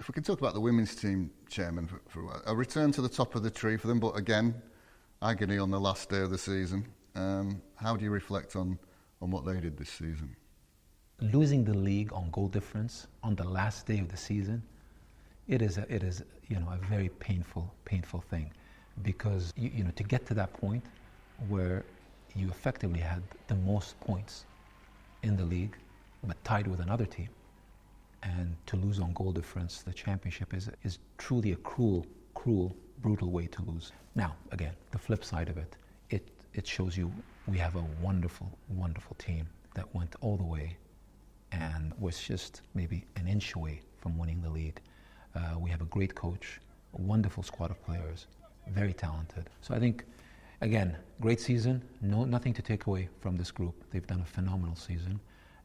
If we can talk about the women's team, Chairman, for a while. A return to the top of the tree for them, but again, agony on the last day of the season. How do you reflect on what they did this season? Losing the league on goal difference on the last day of the season, it is a very painful thing, because to get to that point where you effectively had the most points in the league, but tied with another team, and to lose on goal difference the championship is truly a cruel, brutal way to lose. Now, again, the flip side of it shows you we have a wonderful team that went all the way and was just maybe an inch away from winning the league. We have a great coach, a wonderful squad of players, very talented. So I think, again, great season, nothing to take away from this group. They've done a phenomenal season,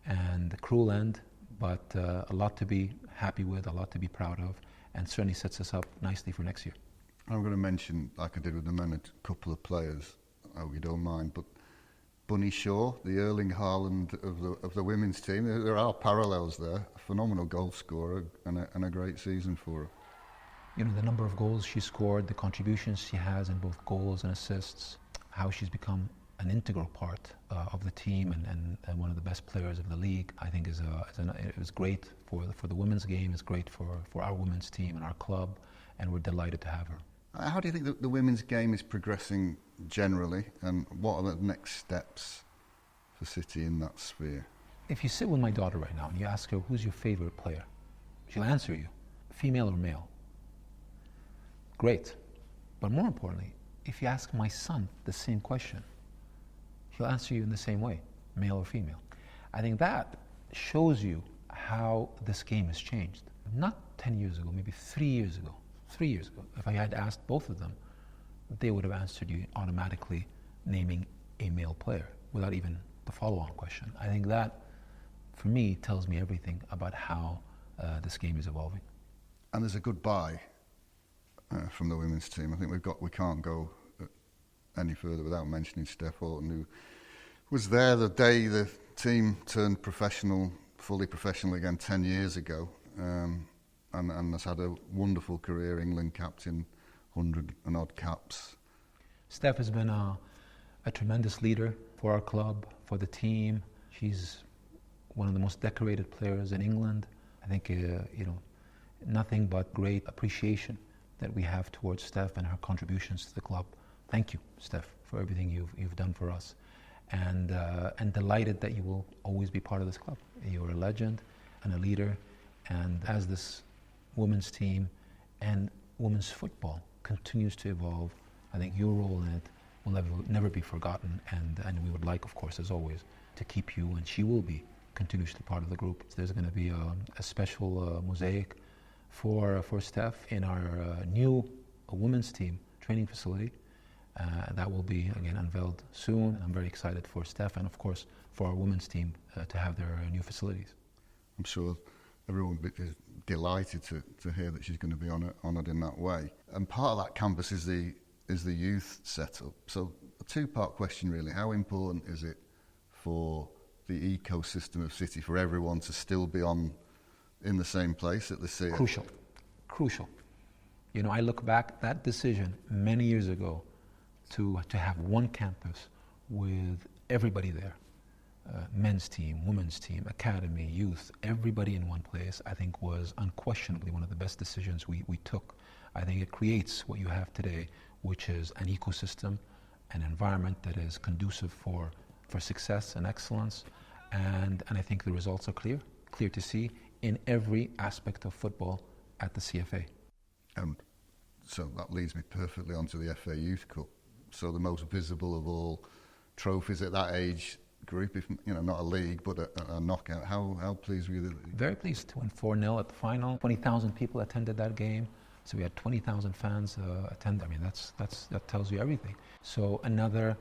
and a cruel end, but a lot to be happy with, a lot to be proud of, and certainly sets us up nicely for next year. I'm going to mention, like I did with the men, a couple of players, I hope you don't mind, but Bunny Shaw, the Erling Haaland of the women's team, there are parallels there. A phenomenal goal scorer and a great season for her. The number of goals she scored, the contributions she has in both goals and assists, how she's become an integral part of the team and one of the best players of the league, I think it was great for the women's game. It's great for our women's team and our club, and we're delighted to have her. How do you think the women's game is progressing generally, and what are the next steps for City in that sphere? If you sit with my daughter right now and you ask her, who's your favorite player? She'll answer you, female or male. Great. But more importantly, if you ask my son the same question, he'll answer you in the same way, male or female. I think that shows you how this game has changed. Not 10 years ago, maybe 3 years ago. 3 years ago, if I had asked both of them, they would have answered you automatically naming a male player without even the follow-on question. I think that, for me, tells me everything about how this game is evolving. And there's a goodbye from the women's team. I think we can't go any further without mentioning Steph Houghton, who was there the day the team turned fully professional again 10 years ago. And has had a wonderful career, England captain, 100 and odd caps. Steph has been a tremendous leader for our club, for the team. She's one of the most decorated players in England. I think, nothing but great appreciation that we have towards Steph and her contributions to the club. Thank you, Steph, for everything you've done for us. And delighted that you will always be part of this club. You're a legend and a leader, and as this women's team and women's football continues to evolve, I think your role in it will never be forgotten, and we would like, of course, as always, to keep you, and she will be continuously part of the group. There's going to be a special mosaic for Steph in our new women's team training facility. That will be, again, unveiled soon. I'm very excited for Steph and, of course, for our women's team to have their new facilities. I'm sure everyone is delighted to hear that she's going to be honoured in that way. And part of that campus is the youth setup. So a two-part question really: how important is it for the ecosystem of City for everyone to still be in the same place at the sea? Crucial. I look back that decision many years ago to have one campus with everybody there. Men's team, women's team, academy, youth, everybody in one place, I think was unquestionably one of the best decisions we took. I think it creates what you have today, which is an ecosystem, an environment that is conducive for success and excellence, and I think the results are clear to see in every aspect of football at the CFA. So that leads me perfectly onto the FA Youth Cup. So the most visible of all trophies at that age group, if not a league, but a knockout. How pleased were you? Very pleased to win 4-0 at the final. 20,000 people attended that game. So we had 20,000 fans attend. I mean, that tells you everything. So another,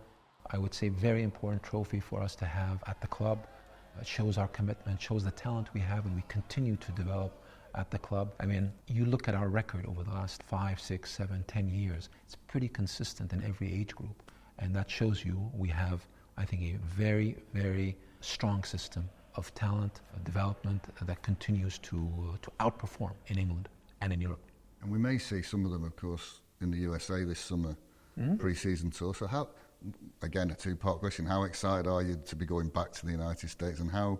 I would say, very important trophy for us to have at the club. It shows our commitment, shows the talent we have, and we continue to develop at the club. I mean, you look at our record over the last 5, 6, 7, 10 years, it's pretty consistent in every age group. And that shows you we have, I think, a very, very strong system of talent development that continues to outperform in England. and in Europe. And we may see some of them, of course, in the USA this summer, pre-season tour. So how, again, a two-part question, how excited are you to be going back to the United States, and how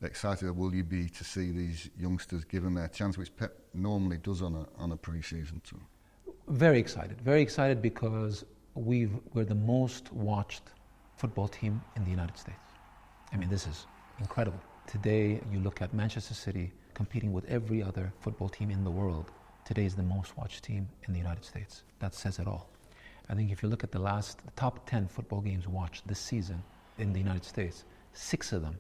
excited will you be to see these youngsters given their chance, which Pep normally does on a pre-season tour? Very excited because we're the most watched football team in the United States. I mean, this is incredible. Today, you look at Manchester City competing with every other football team in the world. Today is the most watched team in the United States. That says it all. I think if you look at the top 10 football games watched this season in the United States, 6 of them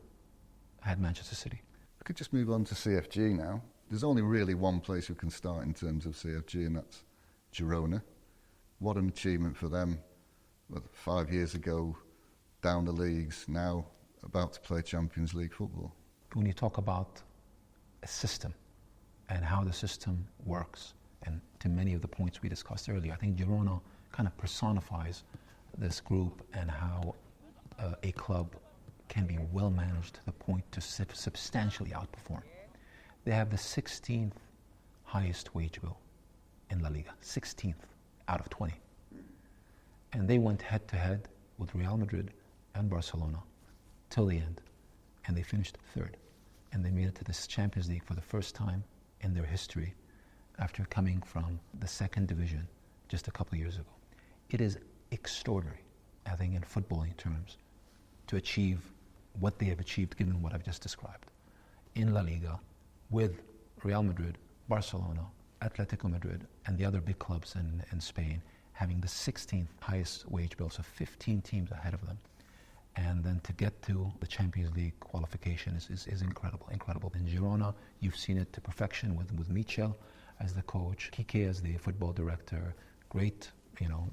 had Manchester City. I could just move on to CFG now. There's only really one place we can start in terms of CFG, and that's Girona. What an achievement for them. 5 years ago, down the leagues, now about to play Champions League football. When you talk about a system and how the system works, and to many of the points we discussed earlier, I think Girona kind of personifies this group and how a club can be well managed to the point to substantially outperform. They have the 16th highest wage bill in La Liga, 16th out of 20. And they went head to head with Real Madrid and Barcelona till the end, and they finished third. And they made it to this Champions League for the first time in their history after coming from the second division just a couple of years ago. It is extraordinary, I think, in footballing terms, to achieve what they have achieved given what I've just described in La Liga with Real Madrid, Barcelona, Atletico Madrid, and the other big clubs in Spain having the 16th highest wage bill, so 15 teams ahead of them. And then to get to the Champions League qualification is incredible. In Girona, you've seen it to perfection with Michel as the coach, Kike as the football director, great,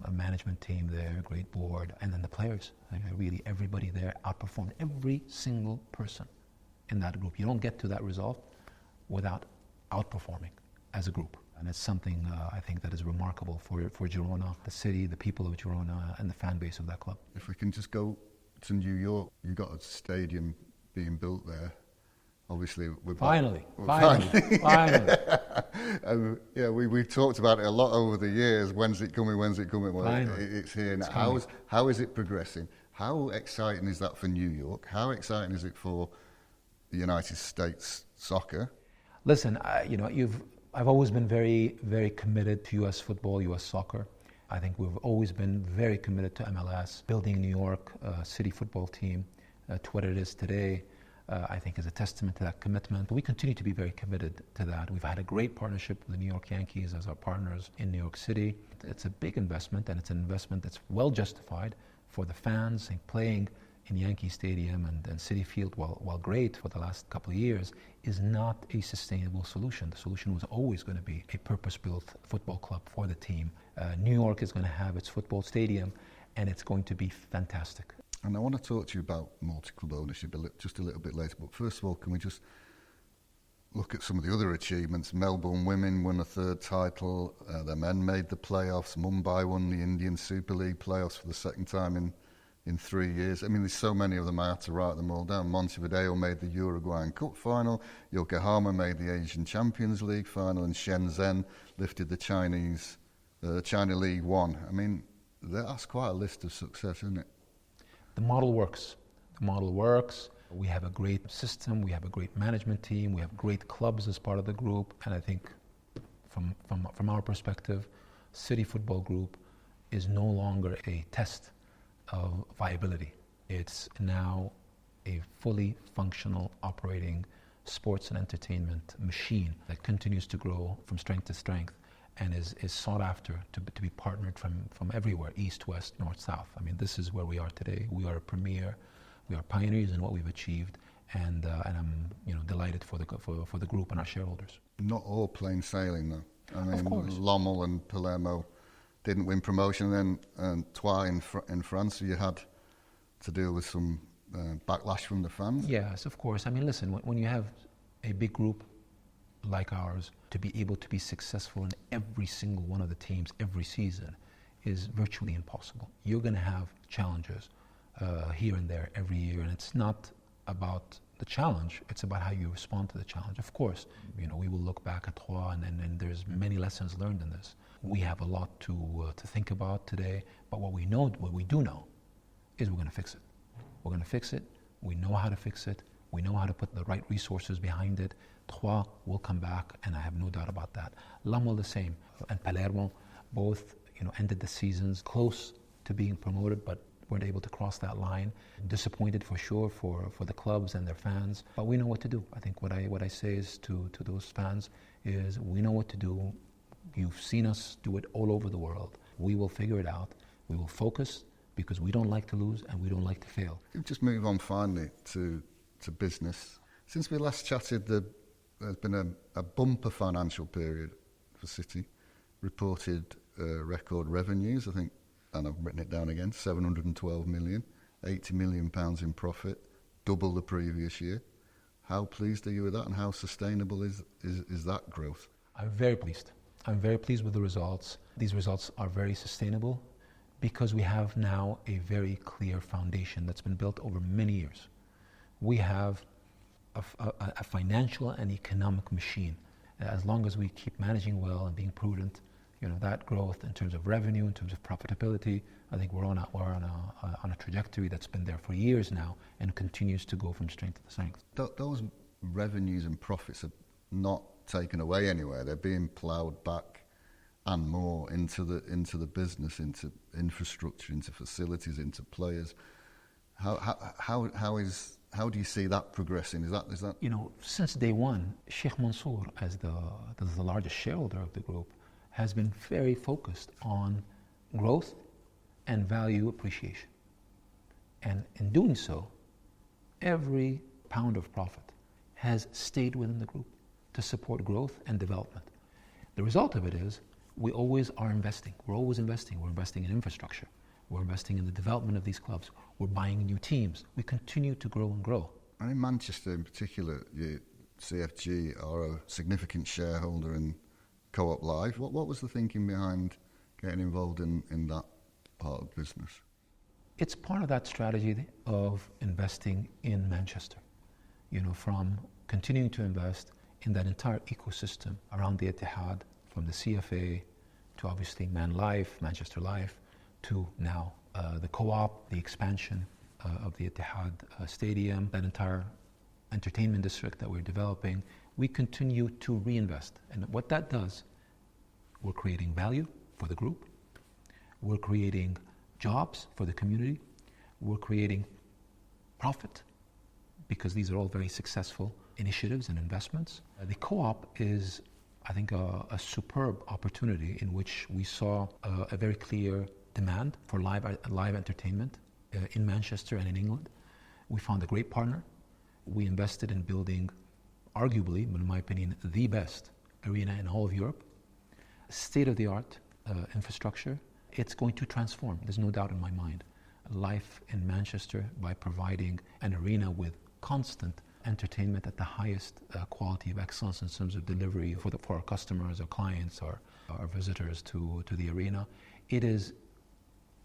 a management team there, great board, and then the players. I mean, really, everybody there outperformed every single person in that group. You don't get to that result without outperforming as a group. And it's something I think that is remarkable for Girona, the city, the people of Girona, and the fan base of that club. If we can just go to New York, you've got a stadium being built there. Obviously, we're finally. Yeah, we've talked about it a lot over the years. When's it coming? Well, it's here now. How is it progressing? How exciting is that for New York? How exciting is it for the United States soccer? Listen, I've always been very, very committed to U.S. football, U.S. soccer. I think we've always been very committed to MLS, building New York City football team to what it is today. I think is a testament to that commitment. But we continue to be very committed to that. We've had a great partnership with the New York Yankees as our partners in New York City. It's a big investment, and it's an investment that's well justified for the fans. And playing in Yankee Stadium and Citi Field, while great for the last couple of years, is not a sustainable solution. The solution was always going to be a purpose-built football club for the team. New York is going to have its football stadium, and it's going to be fantastic. And I want to talk to you about multi-club ownership just a little bit later. But first of all, can we just look at some of the other achievements? Melbourne women won a third title. Their men made the playoffs. Mumbai won the Indian Super League playoffs for the second time in 3 years. I mean, there's so many of them, I had to write them all down. Montevideo made the Uruguayan Cup final. Yokohama made the Asian Champions League final. And Shenzhen lifted the China League One. I mean, that's quite a list of success, isn't it? The model works. We have a great system. We have a great management team. We have great clubs as part of the group. And I think from our perspective, City Football Group is no longer a test of viability. It's now a fully functional operating sports and entertainment machine that continues to grow from strength to strength and is sought after to be partnered from everywhere, east, west, north, south. I mean, this is where we are today. We are a premier. We are pioneers in what we've achieved, and I'm delighted for the group and our shareholders. Not all plain sailing, though. I mean, of course. Lommel and Palermo didn't win promotion, and Troyes in France, you had to deal with some backlash from the fans. Yes, of course. I mean, listen, when you have a big group like ours, to be able to be successful in every single one of the teams every season is virtually impossible. You're going to have challenges here and there every year, and it's not about the challenge, it's about how you respond to the challenge. Of course, we will look back at Troyes and there's many lessons learned in this. We have a lot to think about today, but what we do know, is we're going to fix it. We're going to fix it. We know how to fix it. We know how to put the right resources behind it. Troyes will come back, and I have no doubt about that. Lommel the same, and Palermo both, ended the seasons close to being promoted, but weren't able to cross that line. Disappointed for sure for the clubs and their fans, but we know what to do. I think what I say is to those fans is we know what to do. You've seen us do it all over the world. We will figure it out. We will focus because we don't like to lose and we don't like to fail. Just move on finally to business. Since we last chatted, there's been a bumper financial period for City. Reported record revenues, I think, and I've written it down again, 712 million, 80 million pounds in profit, double the previous year. How pleased are you with that, and how sustainable is that growth? I'm very pleased. I'm very pleased with the results. These results are very sustainable because we have now a very clear foundation that's been built over many years. We have a financial and economic machine. As long as we keep managing well and being prudent, that growth in terms of revenue, in terms of profitability, I think we're on a trajectory that's been there for years now and continues to go from strength to strength. Those revenues and profits are not taken away anywhere. They're being ploughed back and more into the business, into infrastructure, into facilities, into players. How do you see that progressing? Is that? Since day one, Sheikh Mansour, as the largest shareholder of the group, has been very focused on growth and value appreciation. And in doing so, every pound of profit has stayed within the group to support growth and development. The result of it is we always are investing. We're always investing. We're investing in infrastructure. We're investing in the development of these clubs. We're buying new teams. We continue to grow and grow. And in Manchester in particular, CFG are a significant shareholder in Co-op Live. What was the thinking behind getting involved in that part of business? It's part of that strategy of investing in Manchester. From continuing to invest in that entire ecosystem around the Etihad, from the CFA to obviously Man Life, Manchester Life, to now the Co-op, the expansion of the Etihad Stadium, that entire entertainment district that we're developing. We continue to reinvest. And what that does, we're creating value for the group. We're creating jobs for the community. We're creating profit because these are all very successful initiatives and investments. The Co-op is, I think, a superb opportunity in which we saw a very clear demand for live entertainment in Manchester and in England. We found a great partner. We invested in building, arguably, but in my opinion, the best arena in all of Europe. State-of-the-art infrastructure. It's going to transform, there's no doubt in my mind, life in Manchester by providing an arena with constant entertainment at the highest quality of excellence in terms of delivery for our customers, our clients, our visitors to the arena. It is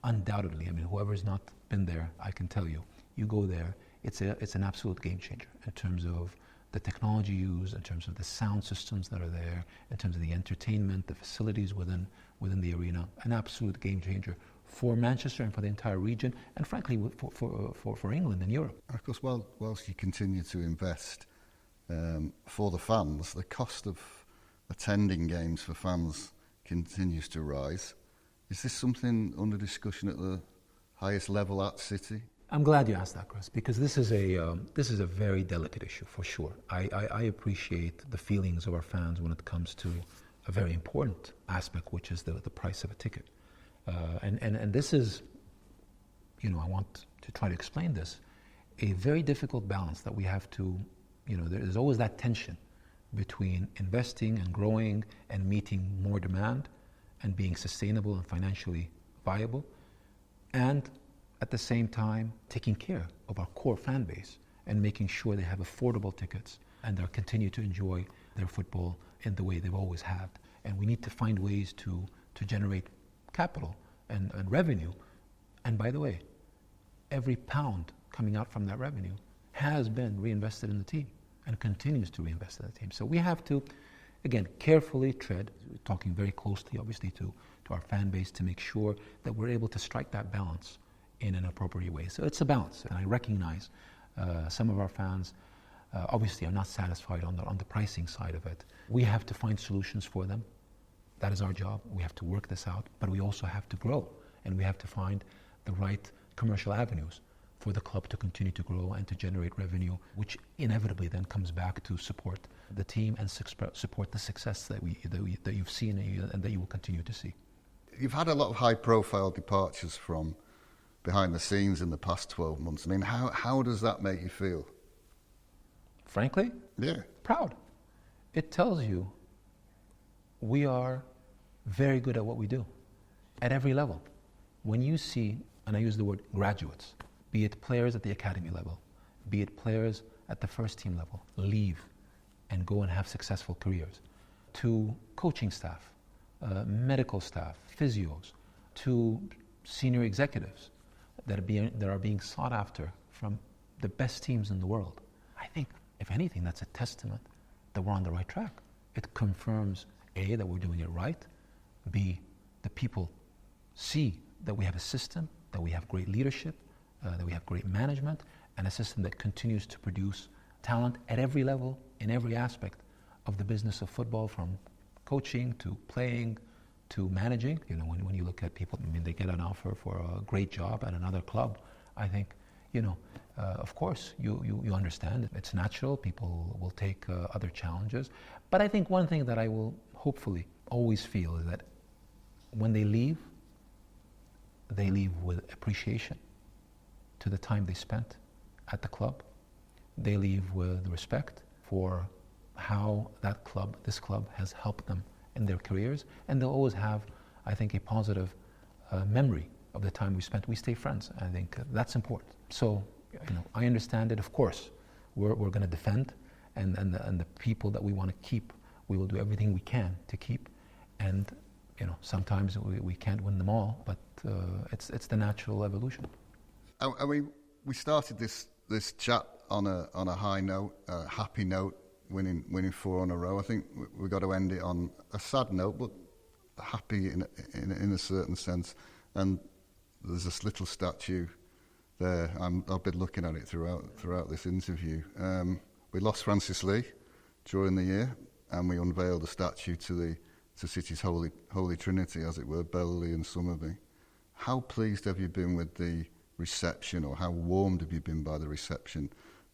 undoubtedly, whoever's not been there, I can tell you, you go there, it's an absolute game changer in terms of the technology used, in terms of the sound systems that are there, in terms of the entertainment, the facilities within the arena, an absolute game changer for Manchester and for the entire region, and frankly for England and Europe. And of course, whilst you continue to invest for the fans, the cost of attending games for fans continues to rise. Is this something under discussion at the highest level at City? I'm glad you asked that, Chris, because this is a very delicate issue for sure. I appreciate the feelings of our fans when it comes to a very important aspect, which is the price of a ticket. And this is, I want to try to explain this, a very difficult balance that we have to, there's always that tension between investing and growing and meeting more demand and being sustainable and financially viable, and at the same time taking care of our core fan base and making sure they have affordable tickets and they'll continue to enjoy their football in the way they've always had. And we need to find ways to generate capital and revenue. And by the way, every pound coming out from that revenue has been reinvested in the team and continues to reinvest in the team. So we have to, again, carefully tread, talking very closely, obviously, to our fan base to make sure that we're able to strike that balance in an appropriate way. So it's a balance, and I recognize some of our fans obviously are not satisfied on the pricing side of it. We have to find solutions for them. That is our job. We have to work this out, but we also have to grow, and we have to find the right commercial avenues for the club to continue to grow and to generate revenue, which inevitably then comes back to support the team and support the success that you've seen and that you will continue to see. You've had a lot of high-profile departures from behind the scenes in the past 12 months. I mean, how does that make you feel? Frankly? Yeah. Proud. It tells you we are very good at what we do at every level. When you see, and I use the word graduates, be it players at the academy level, be it players at the first team level, leave and go and have successful careers, to coaching staff, medical staff, physios, to senior executives that are being sought after from the best teams in the world. I think, if anything, that's a testament that we're on the right track. It confirms, A, that we're doing it right, B, the people see that we have a system, that we have great leadership, that we have great management, and a system that continues to produce talent at every level, in every aspect of the business of football, from coaching to playing to managing. You know, when you look at people, I mean, they get an offer for a great job at another club. I think, of course, you understand it's natural. People will take other challenges. But I think one thing that I will hopefully always feel is that when they leave with appreciation to the time they spent at the club. They leave with respect for how this club has helped them in their careers, and they'll always have, I think, a positive memory of the time we spent. We stay friends. I think that's important. So, I understand it. Of course, we're going to defend, and the people that we want to keep, we will do everything we can to keep. And sometimes we can't win them all, but it's the natural evolution. I mean, we started this chat on a high note, a happy note, winning 4 in a row. I think we've got to end it on a sad note, but happy in a certain sense. And there's this little statue there. I've been looking at it throughout this interview. We lost Francis Lee during the year, and we unveiled a statue to City's Holy Trinity, as it were, Belleley and Somerby. How pleased have you been with the reception, or how warmed have you been by the reception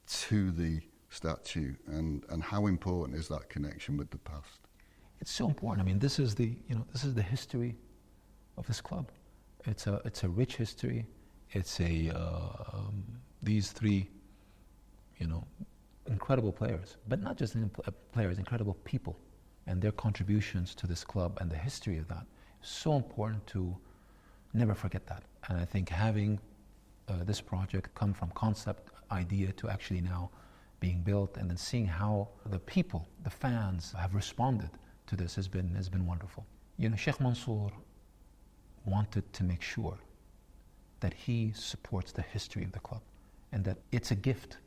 to the statue, and how important is that connection with the past? It's so important. I mean, this is the history of this club. It's a rich history. It's these 3 incredible players, but not just players, incredible people, and their contributions to this club and the history of that. So important to never forget that. And I think having this project come from concept, idea, to actually now being built, and then seeing how the people, the fans, have responded to this has been wonderful. Sheikh Mansour wanted to make sure that he supports the history of the club, and that it's a gift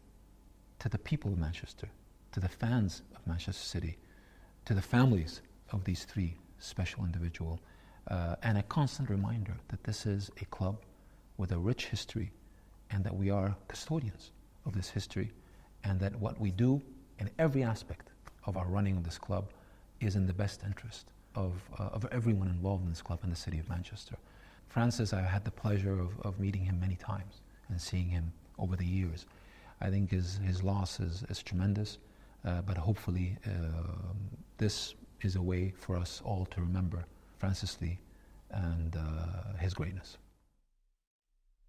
to the people of Manchester, to the fans of Manchester City, to the families of these 3 special individuals, and a constant reminder that this is a club with a rich history, and that we are custodians of this history, and that what we do in every aspect of our running of this club is in the best interest of everyone involved in this club in the city of Manchester. Francis, I had the pleasure of meeting him many times and seeing him over the years. I think his loss is tremendous, but hopefully this is a way for us all to remember Francis Lee and his greatness.